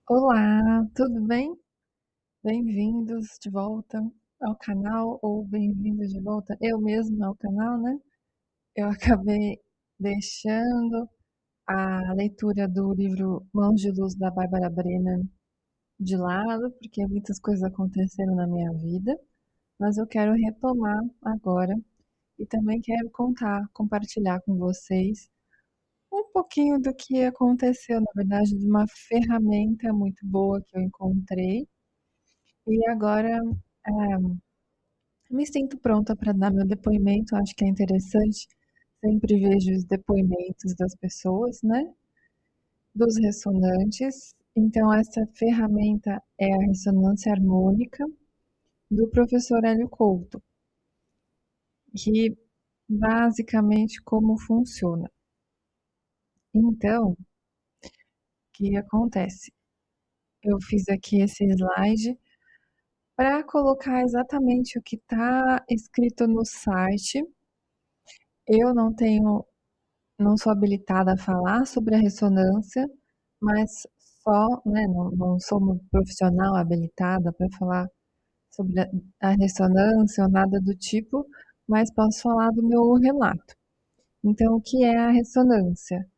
Olá, tudo bem? Bem-vindos de volta ao canal ou bem-vindos de volta eu mesma ao canal, né? Eu acabei deixando a leitura do livro Mãos de Luz da Bárbara Brenner de lado, porque muitas coisas aconteceram na minha vida, mas eu quero retomar agora e também quero compartilhar com vocês um pouquinho do que aconteceu, na verdade, de uma ferramenta muito boa que eu encontrei. E agora, me sinto pronta para dar meu depoimento, acho que é interessante. Sempre vejo os depoimentos das pessoas, né? Dos ressonantes. Então, essa ferramenta é a ressonância harmônica do professor Hélio Couto, que basicamente como funciona. Então, o que acontece? Eu fiz aqui esse slide para colocar exatamente o que está escrito no site. Eu não sou habilitada a falar sobre a ressonância, mas só, né, não sou uma profissional habilitada para falar sobre a ressonância ou nada do tipo, mas posso falar do meu relato. Então, o que é a ressonância?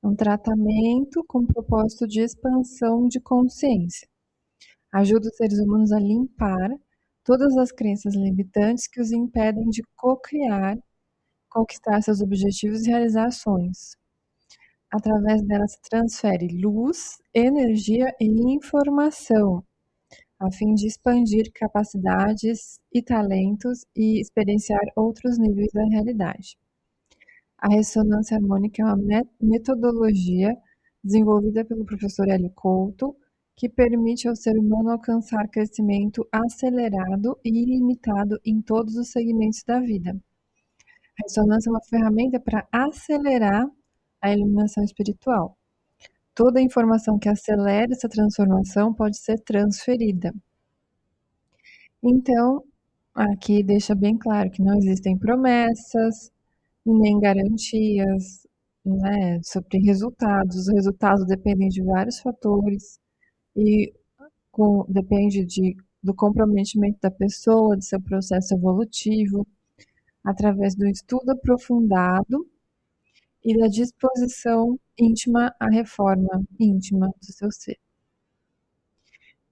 É um tratamento com propósito de expansão de consciência. Ajuda os seres humanos a limpar todas as crenças limitantes que os impedem de co-criar, conquistar seus objetivos e realizar ações. Através dela se transfere luz, energia e informação, a fim de expandir capacidades e talentos e experienciar outros níveis da realidade. A ressonância harmônica é uma metodologia desenvolvida pelo professor Hélio Couto, que permite ao ser humano alcançar crescimento acelerado e ilimitado em todos os segmentos da vida. A ressonância é uma ferramenta para acelerar a iluminação espiritual. Toda informação que acelere essa transformação pode ser transferida. Então, aqui deixa bem claro que não existem promessas e nem garantias, né, sobre resultados. Os resultados dependem de vários fatores e depende do comprometimento da pessoa, do seu processo evolutivo, através do estudo aprofundado e da disposição íntima à reforma íntima do seu ser.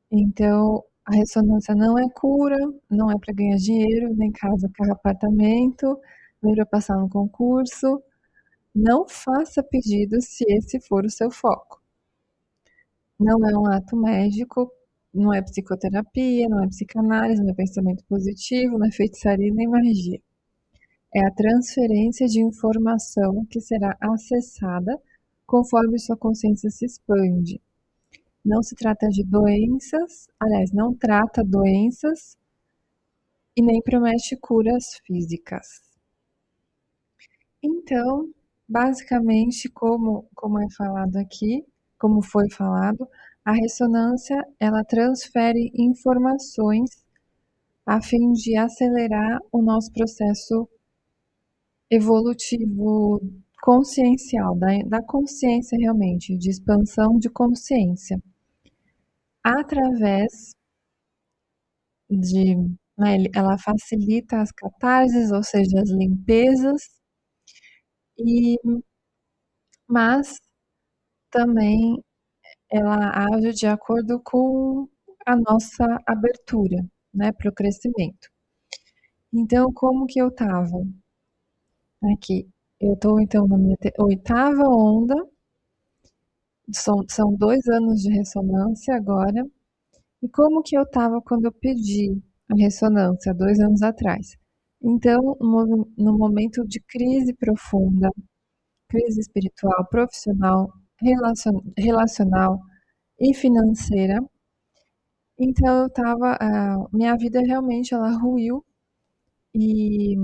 Então, a ressonância não é cura, não é para ganhar dinheiro, nem casa, carro, apartamento, nem para passar no concurso. Não faça pedido se esse for o seu foco. Não é um ato médico, não é psicoterapia, não é psicanálise, não é pensamento positivo, não é feitiçaria nem magia. É a transferência de informação que será acessada conforme sua consciência se expande. Não se trata de doenças, aliás, não trata doenças e nem promete curas físicas. Então, basicamente, como é falado aqui, como foi falado, a ressonância ela transfere informações a fim de acelerar o nosso processo evolutivo consciencial, da consciência realmente, de expansão de consciência, através de, né, ela facilita as catarses, ou seja, as limpezas, e mas também ela age de acordo com a nossa abertura, né, para o crescimento. Então, como que eu estava aqui? Eu estou então na minha oitava onda, são 2 anos de ressonância agora. E como que eu estava quando eu pedi a ressonância, 2 anos atrás? Então, no momento de crise profunda, crise espiritual, profissional, relacional e financeira, então eu estava, minha vida realmente ela ruiu e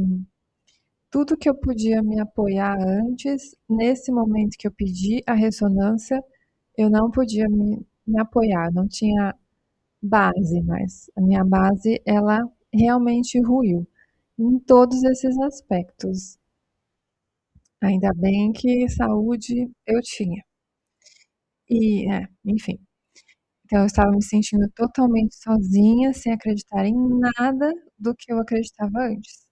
tudo que eu podia me apoiar antes, nesse momento que eu pedi a ressonância, eu não podia me apoiar, não tinha base, mas a minha base ela realmente ruiu em todos esses aspectos. Ainda bem que saúde eu tinha. E, enfim. Então eu estava me sentindo totalmente sozinha, sem acreditar em nada do que eu acreditava antes.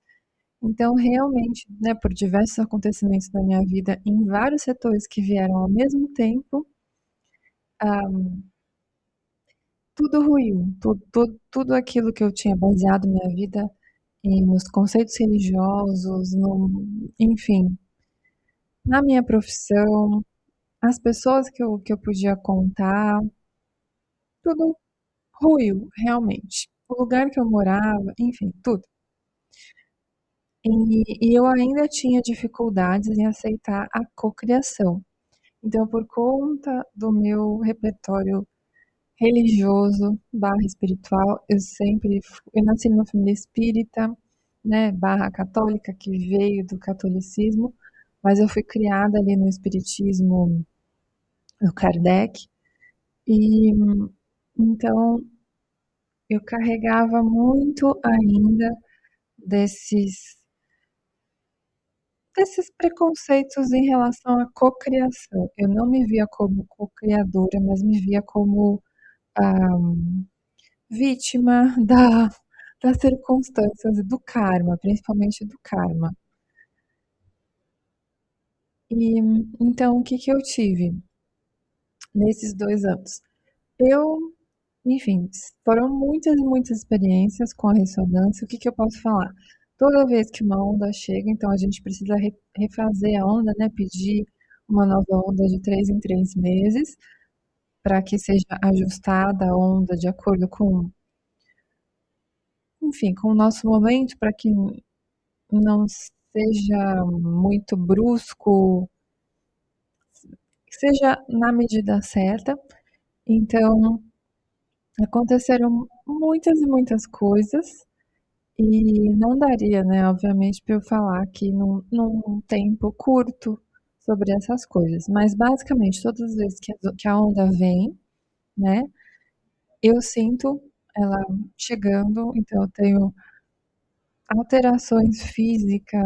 Então realmente, né, por diversos acontecimentos da minha vida, em vários setores que vieram ao mesmo tempo, ah, tudo ruiu, tudo aquilo que eu tinha baseado minha vida nos conceitos religiosos, enfim, na minha profissão, as pessoas que eu podia contar, tudo ruiu, realmente. O lugar que eu morava, enfim, tudo. E eu ainda tinha dificuldades em aceitar a cocriação. Então, por conta do meu repertório religioso barra espiritual, eu nasci numa família espírita, né, barra católica, que veio do catolicismo, mas eu fui criada ali no espiritismo do Kardec, e então eu carregava muito ainda desses desses preconceitos em relação à cocriação. Eu não me via como cocriadora, mas me via como a vítima das circunstâncias do karma, principalmente do karma. E então o que que eu tive nesses 2 anos? Eu, enfim, foram muitas e muitas experiências com a ressonância. O que que eu posso falar? Toda vez que uma onda chega, então a gente precisa refazer a onda, né? Pedir uma nova onda de 3 em 3 meses, para que seja ajustada a onda de acordo com, enfim, com o nosso momento, para que não seja muito brusco, que seja na medida certa. Então, aconteceram muitas e muitas coisas e não daria, né, obviamente, para eu falar aqui num tempo curto sobre essas coisas. Mas, basicamente, todas as vezes que a onda vem, né, eu sinto ela chegando, então eu tenho alterações físicas,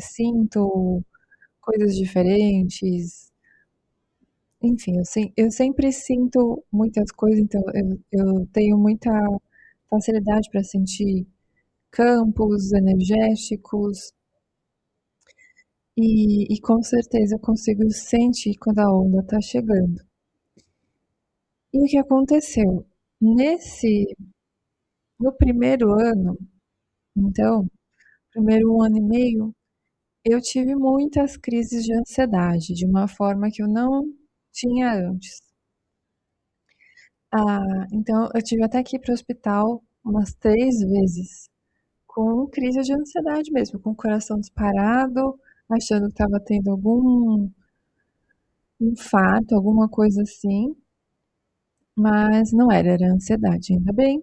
sinto coisas diferentes, enfim, eu sempre sinto muitas coisas, então eu tenho muita facilidade para sentir campos energéticos e com certeza eu consigo sentir quando a onda está chegando. E o que aconteceu? No primeiro ano, então, primeiro 1 ano e meio, eu tive muitas crises de ansiedade, de uma forma que eu não tinha antes. Então eu tive até que ir para o hospital umas 3 vezes, com crise de ansiedade mesmo, com o coração disparado, achando que estava tendo algum infarto, alguma coisa assim, mas não era, era ansiedade. Ainda bem,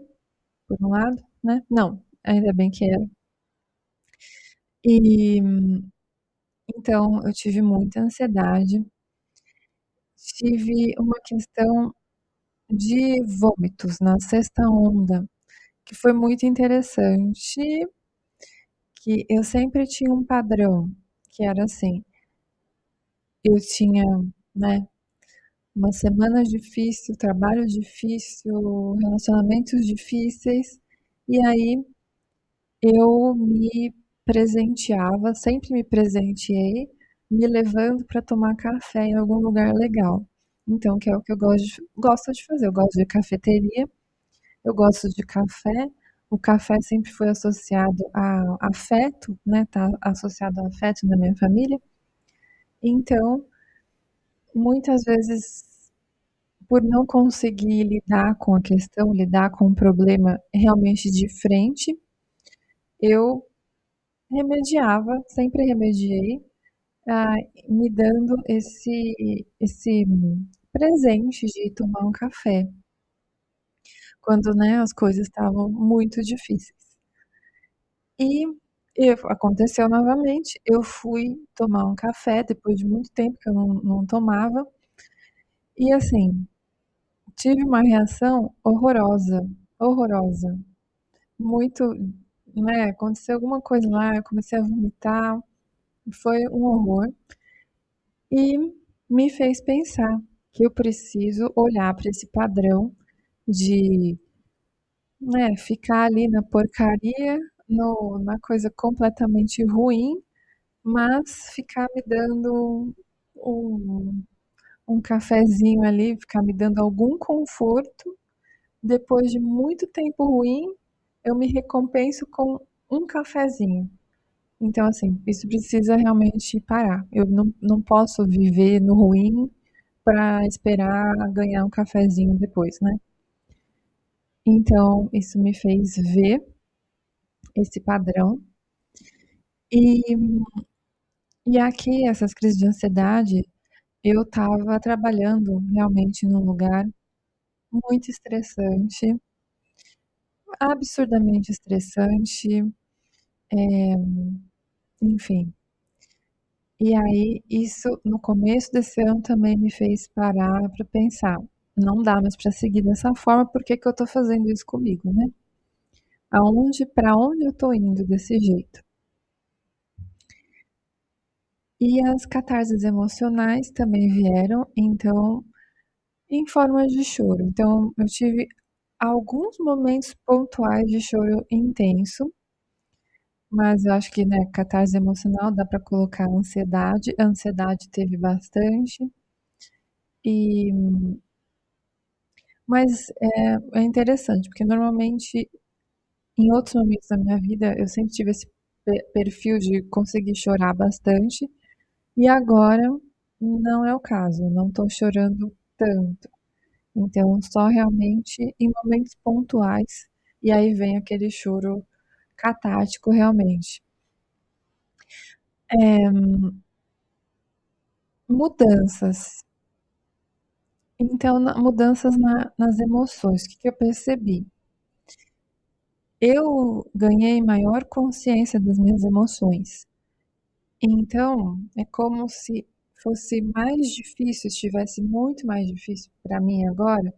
por um lado, né? Não, ainda bem que era. E então eu tive muita ansiedade, tive uma questão de vômitos na sexta onda, que foi muito interessante, que eu sempre tinha um padrão, que era assim, eu tinha, né, uma semana difícil, trabalho difícil, relacionamentos difíceis, e aí eu me presenteava, sempre me presenteei, me levando para tomar café em algum lugar legal. Então, que é o que eu gosto de fazer. Eu gosto de cafeteria, eu gosto de café. O café sempre foi associado a afeto, né? Tá associado a afeto na minha família. Então, muitas vezes, por não conseguir lidar com a questão, lidar com o problema realmente de frente, eu remediava, sempre remediei, ah, me dando esse presente de tomar um café, quando, né, as coisas estavam muito difíceis. E aconteceu novamente, eu fui tomar um café depois de muito tempo que eu não tomava, e assim, tive uma reação horrorosa, horrorosa. Muito, né, aconteceu alguma coisa lá, eu comecei a vomitar, foi um horror. E me fez pensar. que eu preciso olhar para esse padrão de, né, ficar ali na porcaria, na coisa completamente ruim, mas ficar me dando um, um cafezinho ali, ficar me dando algum conforto. Depois de muito tempo ruim, eu me recompenso com um cafezinho. Então, assim, isso precisa realmente parar. Eu não posso viver no ruim para esperar ganhar um cafezinho depois, né? Então, isso me fez ver esse padrão. E, e aqui, essas crises de ansiedade, eu estava trabalhando realmente num lugar muito estressante, absurdamente estressante, enfim. E aí, isso no começo desse ano também me fez parar para pensar: não dá mais para seguir dessa forma, por que que eu tô fazendo isso comigo, né? Para onde eu tô indo desse jeito? E as catarses emocionais também vieram, então, em forma de choro. Então, eu tive alguns momentos pontuais de choro intenso, mas eu acho que, né, catarse emocional dá para colocar ansiedade. A ansiedade teve bastante. E, mas é interessante, porque normalmente, em outros momentos da minha vida, eu sempre tive esse perfil de conseguir chorar bastante. E agora não é o caso, não estou chorando tanto. Então, só realmente em momentos pontuais, e aí vem aquele choro catártico realmente. É, mudanças. Então, mudanças nas emoções. O que, que eu percebi? Eu ganhei maior consciência das minhas emoções. Então, é como se fosse mais difícil, estivesse muito mais difícil para mim agora,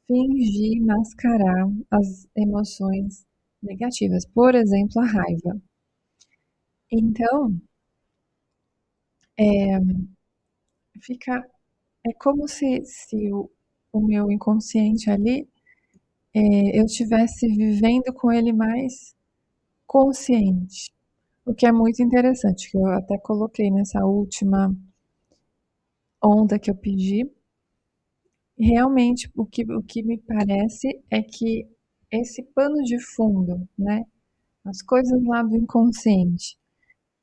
fingir mascarar as emoções negativas, por exemplo, a raiva. Então, é, fica, é como se o meu inconsciente ali, eu estivesse vivendo com ele mais consciente, o que é muito interessante, que eu até coloquei nessa última onda que eu pedi. Realmente, o que me parece é que esse pano de fundo, né, as coisas lá do inconsciente,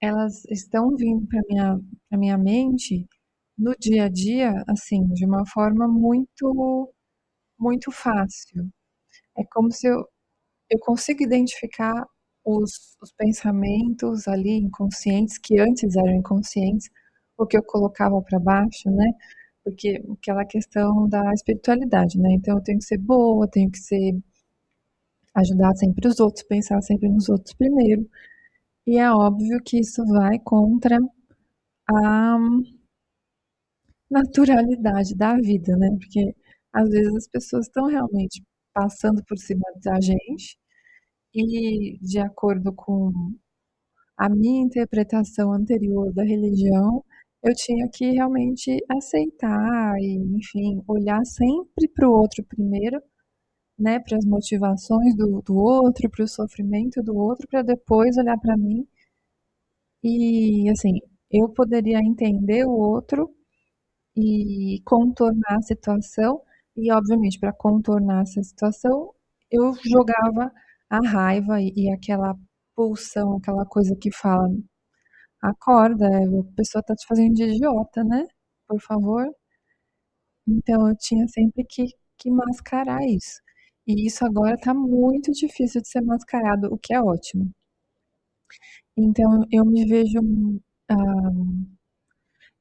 elas estão vindo para minha mente no dia a dia, assim, de uma forma muito fácil. É como se eu consigo identificar os pensamentos ali inconscientes, que antes eram inconscientes, o que eu colocava para baixo, né? Porque aquela questão da espiritualidade, né? Então eu tenho que ser boa, tenho que ser ajudar sempre os outros, pensar sempre nos outros primeiro. E é óbvio que isso vai contra a naturalidade da vida, né? Porque às vezes as pessoas estão realmente passando por cima da gente e, de acordo com a minha interpretação anterior da religião, eu tinha que realmente aceitar e, enfim, olhar sempre para o outro primeiro, né? Para as motivações do outro, para o sofrimento do outro, para depois olhar para mim e, assim, eu poderia entender o outro e contornar a situação. E, obviamente, para contornar essa situação, eu jogava a raiva e aquela pulsão, aquela coisa que fala: acorda, a pessoa tá te fazendo de idiota, né? Por favor. Então, eu tinha sempre que mascarar isso. E isso agora tá muito difícil de ser mascarado, o que é ótimo. Então, eu me vejo. ah,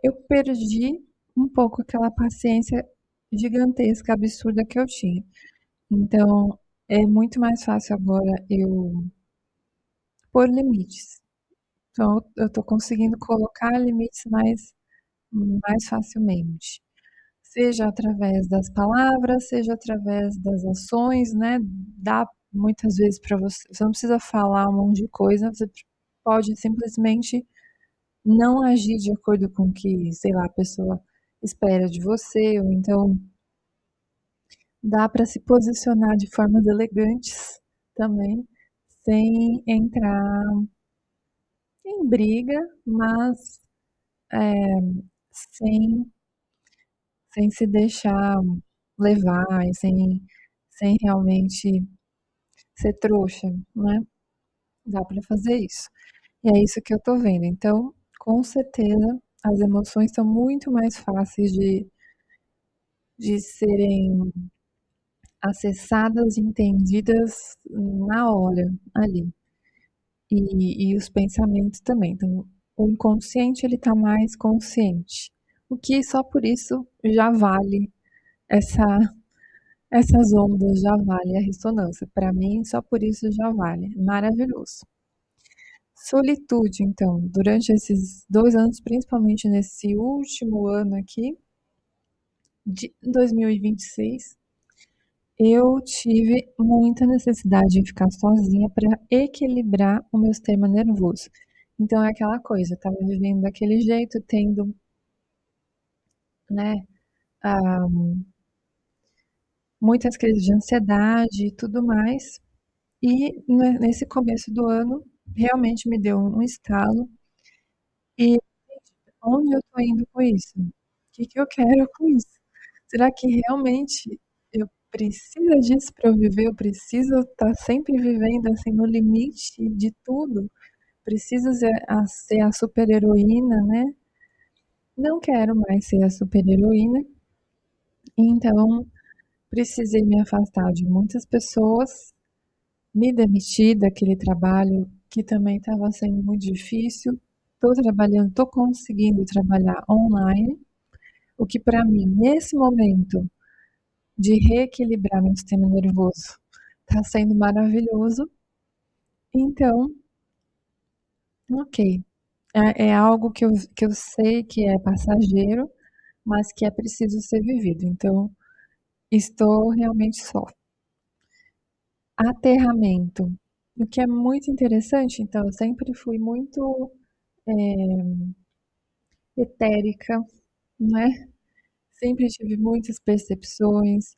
eu perdi um pouco aquela paciência gigantesca, absurda que eu tinha. Então, é muito mais fácil agora eu pôr limites. Então, eu tô conseguindo colocar limites mais facilmente. Seja através das palavras, seja através das ações, né? Dá muitas vezes para você não precisa falar um monte de coisa, você pode simplesmente não agir de acordo com o que, sei lá, a pessoa espera de você, ou então dá para se posicionar de formas elegantes também, sem entrar em briga, mas sem, sem se deixar levar e sem realmente ser trouxa, né? Dá para fazer isso. E é isso que eu tô vendo. Então, com certeza, as emoções são muito mais fáceis de serem acessadas e entendidas na hora, ali. E os pensamentos também. Então, o inconsciente, ele tá mais consciente. O que só por isso já vale essa, essas ondas, já vale a ressonância. Para mim, só por isso já vale. Maravilhoso. Solitude, então, durante esses 2 anos, principalmente nesse último ano aqui, de 2026, eu tive muita necessidade de ficar sozinha para equilibrar o meu sistema nervoso. Então é aquela coisa, eu estava vivendo daquele jeito, tendo, né, ah, muitas crises de ansiedade e tudo mais. E nesse começo do ano, realmente me deu um estalo. E onde eu estou indo com isso? O que que eu quero com isso? Será que realmente eu preciso disso para eu viver? Eu preciso estar sempre vivendo assim no limite de tudo? Preciso ser a super-heroína, né? Não quero mais ser a super-heroína, então precisei me afastar de muitas pessoas, me demitir daquele trabalho que também estava sendo muito difícil. Estou trabalhando, estou conseguindo trabalhar online, o que para mim, nesse momento de reequilibrar meu sistema nervoso, está sendo maravilhoso. Então, ok, é algo que eu sei que é passageiro, mas que é preciso ser vivido. Então, estou realmente só. Aterramento. O que é muito interessante, então, eu sempre fui muito etérica, né? Sempre tive muitas percepções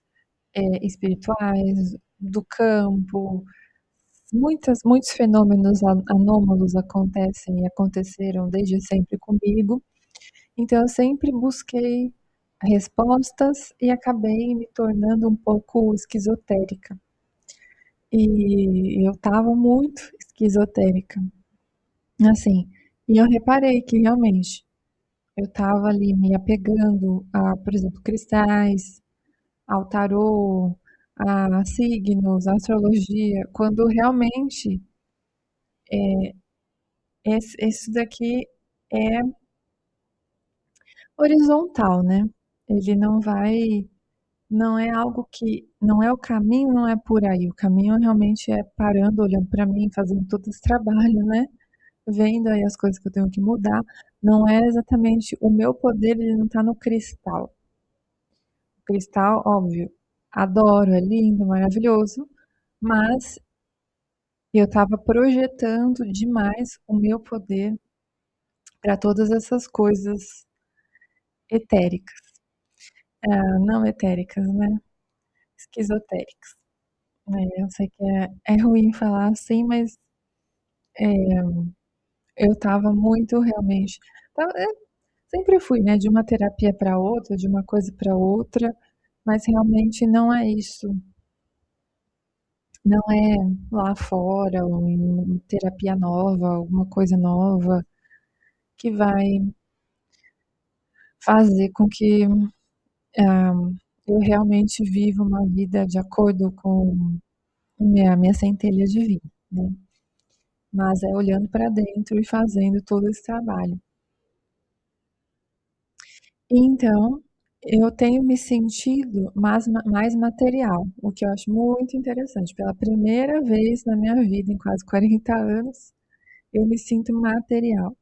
espirituais, do campo, muitos fenômenos anômalos acontecem e aconteceram desde sempre comigo. Então, eu sempre busquei respostas e acabei me tornando um pouco esquizotérica. E eu estava muito esquizotérica, assim. E eu reparei que realmente eu estava ali me apegando a, por exemplo, cristais, ao tarô, a signos, a astrologia, quando realmente isso daqui é horizontal, né? Ele não vai, não é algo que, não é o caminho, não é por aí. O caminho realmente é parando, olhando para mim, fazendo todo esse trabalho, né? Vendo aí as coisas que eu tenho que mudar. Não é exatamente o meu poder, ele não está no cristal. O cristal, óbvio, adoro, é lindo, maravilhoso, mas eu estava projetando demais o meu poder para todas essas coisas etéricas. Ah, não etéricas, né? Esquizotéricas. Eu sei que é ruim falar assim, mas eu estava muito realmente. Sempre fui, né? De uma terapia para outra, de uma coisa para outra, mas realmente não é isso. Não é lá fora, ou em uma terapia nova, alguma coisa nova, que vai fazer com que ah, eu realmente viva uma vida de acordo com minha centelha divina, né? Mas é olhando para dentro e fazendo todo esse trabalho. Então, eu tenho me sentido mais material, o que eu acho muito interessante. Pela primeira vez na minha vida, em quase 40 anos, eu me sinto material,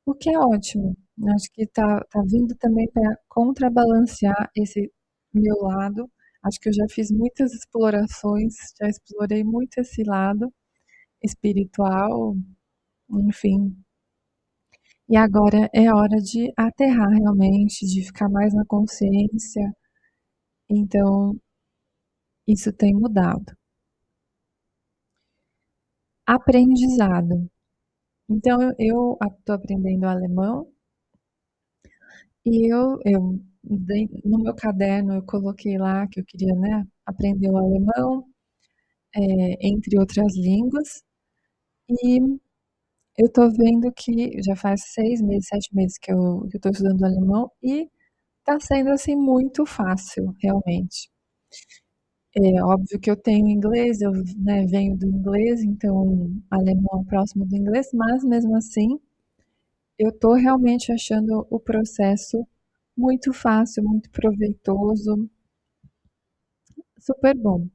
o que é ótimo. Acho que tá vindo também para contrabalancear esse meu lado. Acho que eu já fiz muitas explorações, já explorei muito esse lado espiritual, enfim. E agora é hora de aterrar realmente, de ficar mais na consciência. Então, isso tem mudado. Aprendizado. Então, eu estou aprendendo alemão e no meu caderno, eu coloquei lá que eu queria, né, aprender o alemão, entre outras línguas. E eu tô vendo que já faz 6 meses, 7 meses que eu tô estudando alemão e tá sendo, assim, muito fácil, realmente. É óbvio que eu tenho inglês, eu, né, venho do inglês, então alemão próximo do inglês, mas mesmo assim, eu tô realmente achando o processo muito fácil, muito proveitoso, super bom.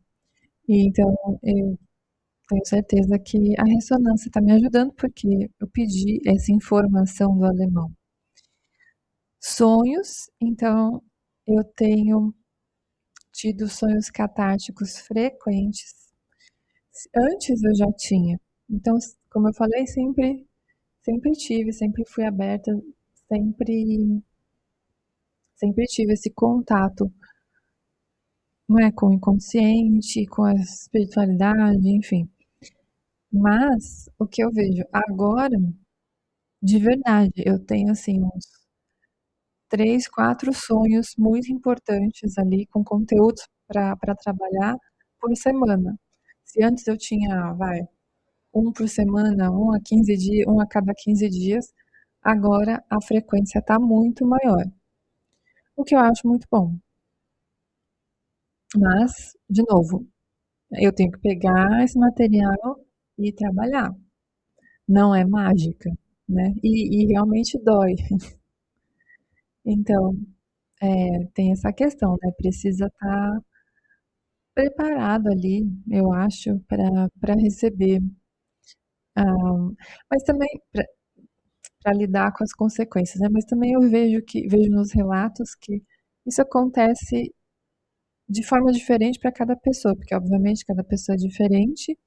E então eu tenho certeza que a ressonância está me ajudando, porque eu pedi essa informação do alemão. Sonhos, então eu tenho tido sonhos catárticos frequentes. Antes eu já tinha. Então, como eu falei, sempre tive, sempre fui aberta, sempre sempre tive esse contato, não é, com o inconsciente, com a espiritualidade, enfim. Mas o que eu vejo agora, de verdade, eu tenho assim uns 3, 4 sonhos muito importantes ali, com conteúdos para trabalhar por semana. Se antes eu tinha, vai, um por semana, um a cada 15 dias, agora a frequência está muito maior, o que eu acho muito bom. Mas, de novo, eu tenho que pegar esse material e trabalhar. Não é mágica, né? E realmente dói. Então, tem essa questão, né? Precisa estar preparado ali, eu acho, para receber. Ah, mas também para lidar com as consequências, né? Mas também eu vejo nos relatos que isso acontece de forma diferente para cada pessoa, porque obviamente cada pessoa é diferente,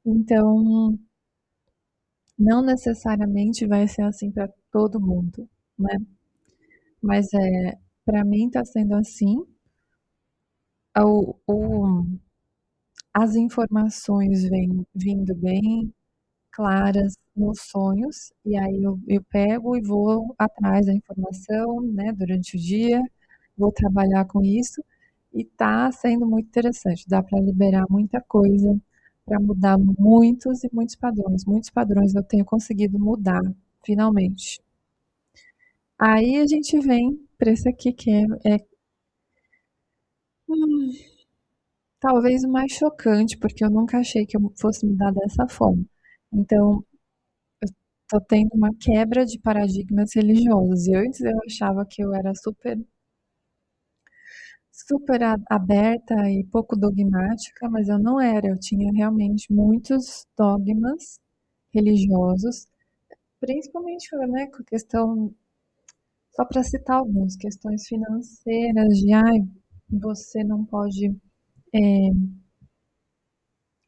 então não necessariamente vai ser assim para todo mundo, né? Mas para mim está sendo assim. O, o, as informações vêm vindo bem claras nos sonhos, e aí eu pego e vou atrás da informação, né, durante o dia, vou trabalhar com isso, e tá sendo muito interessante. Dá para liberar muita coisa, para mudar muitos e muitos padrões. Muitos padrões eu tenho conseguido mudar, finalmente. Aí a gente vem para esse aqui que hum, talvez o mais chocante, porque eu nunca achei que eu fosse mudar dessa forma. Então, eu tô tendo uma quebra de paradigmas religiosos. E antes eu achava que eu era super aberta e pouco dogmática, mas eu não era. Eu tinha realmente muitos dogmas religiosos, principalmente, né, com a questão, só para citar alguns, questões financeiras, de ai, você não pode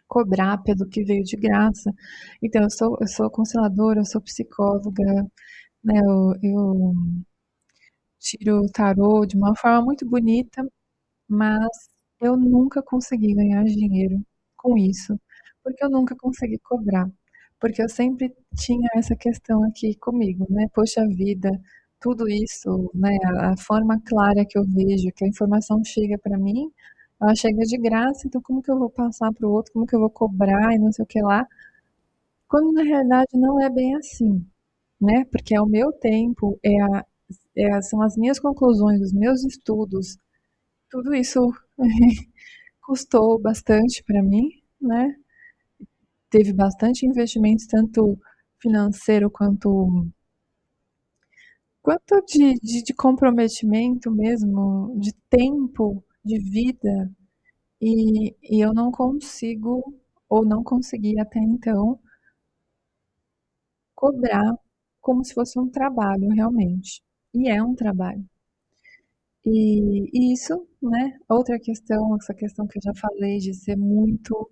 cobrar pelo que veio de graça. Então, eu sou consteladora, eu sou psicóloga, né, eu tiro o tarô de uma forma muito bonita, mas eu nunca consegui ganhar dinheiro com isso, porque eu nunca consegui cobrar, porque eu sempre tinha essa questão aqui comigo, né? Poxa vida, tudo isso, né? A forma clara que eu vejo, que a informação chega para mim, ela chega de graça, então como que eu vou passar para o outro, como que eu vou cobrar e não sei o que lá, quando na realidade não é bem assim, né? Porque é o meu tempo, são as minhas conclusões, os meus estudos, tudo isso custou bastante para mim, né? Teve bastante investimento, tanto financeiro quanto de comprometimento mesmo, de tempo, de vida, e eu não consigo, ou não consegui até então, cobrar como se fosse um trabalho realmente. E é um trabalho. E isso, né? Outra questão, essa questão que eu já falei de ser muito,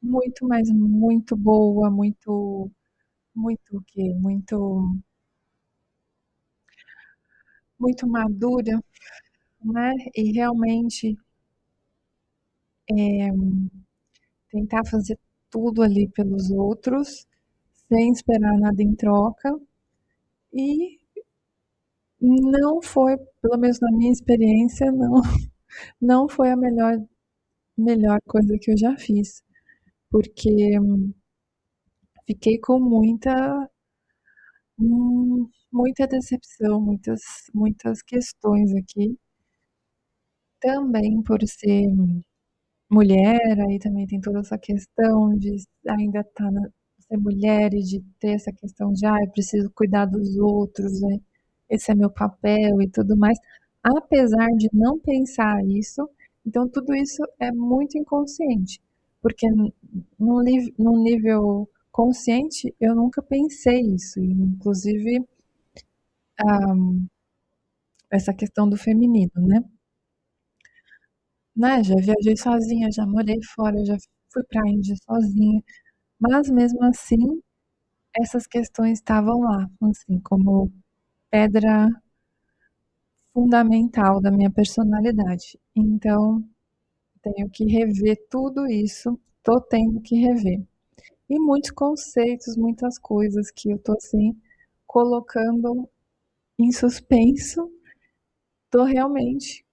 muito, mas muito boa, muito, muito o quê? Muito. muito madura, né, e realmente, tentar fazer tudo ali pelos outros, sem esperar nada em troca, e não foi, pelo menos na minha experiência, não foi a melhor coisa que eu já fiz, porque fiquei com muita decepção, muitas questões aqui, também por ser mulher, aí também tem toda essa questão de ainda estar ser mulher e de ter essa questão de: "Ah, eu preciso cuidar dos outros, né, esse é meu papel e tudo mais", apesar de não pensar isso, então tudo isso é muito inconsciente, porque num nível consciente eu nunca pensei isso, e inclusive, essa questão do feminino, né, já viajei sozinha, já morei fora, já fui pra Índia sozinha, mas mesmo assim, essas questões estavam lá, assim, como pedra fundamental da minha personalidade. Então, tenho que rever tudo isso, tô tendo que rever. E muitos conceitos, muitas coisas que eu tô, assim, colocando em suspenso, tô realmente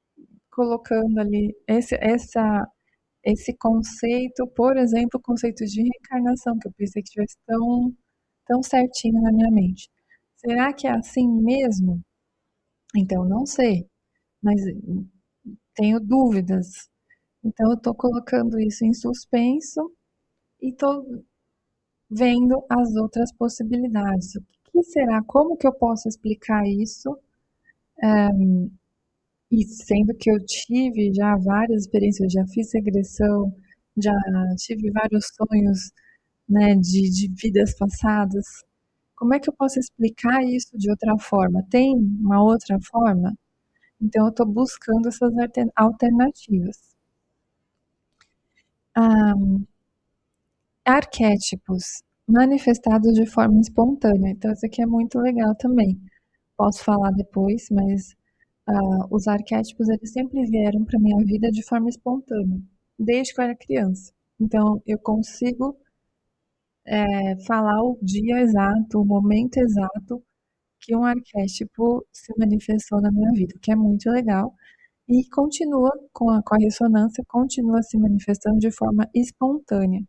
colocando ali esse conceito, por exemplo, o conceito de reencarnação, que eu pensei que tivesse tão certinho na minha mente. Será que é assim mesmo? Então, não sei, mas tenho dúvidas. Então, eu estou colocando isso em suspenso e estou vendo as outras possibilidades. O que será? Como que eu posso explicar isso? E sendo que eu tive já várias experiências, já fiz regressão, já tive vários sonhos, né, de vidas passadas. Como é que eu posso explicar isso de outra forma? Tem uma outra forma? Então eu estou buscando essas alternativas. Ah, arquétipos manifestados de forma espontânea. Então isso aqui é muito legal também. Posso falar depois, mas os arquétipos eles sempre vieram para minha vida de forma espontânea, desde que eu era criança. Então eu consigo falar o dia exato, o momento exato que um arquétipo se manifestou na minha vida, o que é muito legal. E continua com a ressonância, continua se manifestando de forma espontânea,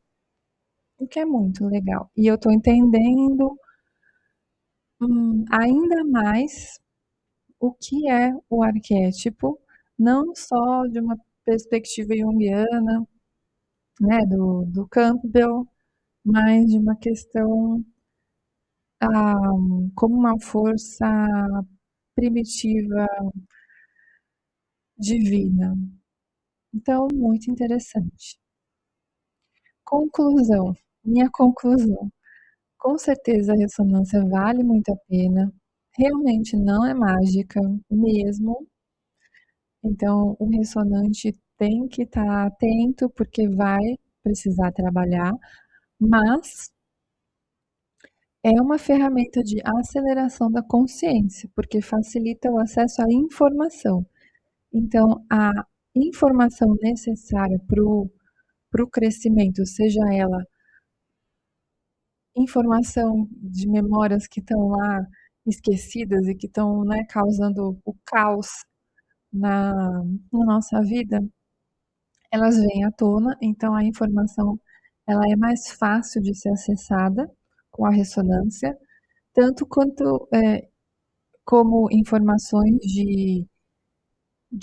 o que é muito legal. E eu estou entendendo ainda mais o que é o arquétipo, não só de uma perspectiva junguiana, né, do Campbell, mas de uma questão como uma força primitiva divina. Então, muito interessante. Conclusão, minha conclusão. Com certeza a ressonância vale muito a pena. Realmente não é mágica mesmo. Então, o ressonante tem que estar atento, porque vai precisar trabalhar, mas é uma ferramenta de aceleração da consciência, porque facilita o acesso à informação. Então, a informação necessária para o crescimento, seja ela informação de memórias que estão lá esquecidas e que estão, né, causando o caos na, na nossa vida, elas vêm à tona, então a informação ela é mais fácil de ser acessada com a ressonância, tanto quanto como informações de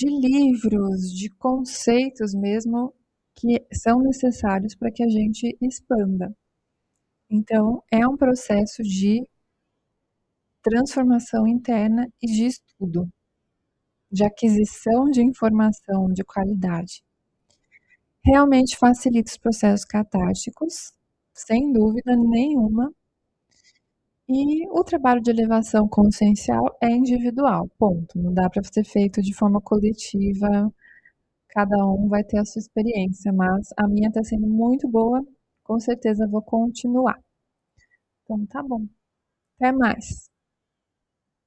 livros, de conceitos mesmo, que são necessários para que a gente expanda. Então, é um processo de transformação interna e de estudo, de aquisição de informação de qualidade. Realmente facilita os processos catárticos, sem dúvida nenhuma, e o trabalho de elevação consciencial é individual, ponto. Não dá para ser feito de forma coletiva, cada um vai ter a sua experiência, mas a minha está sendo muito boa, com certeza vou continuar. Então tá bom, até mais.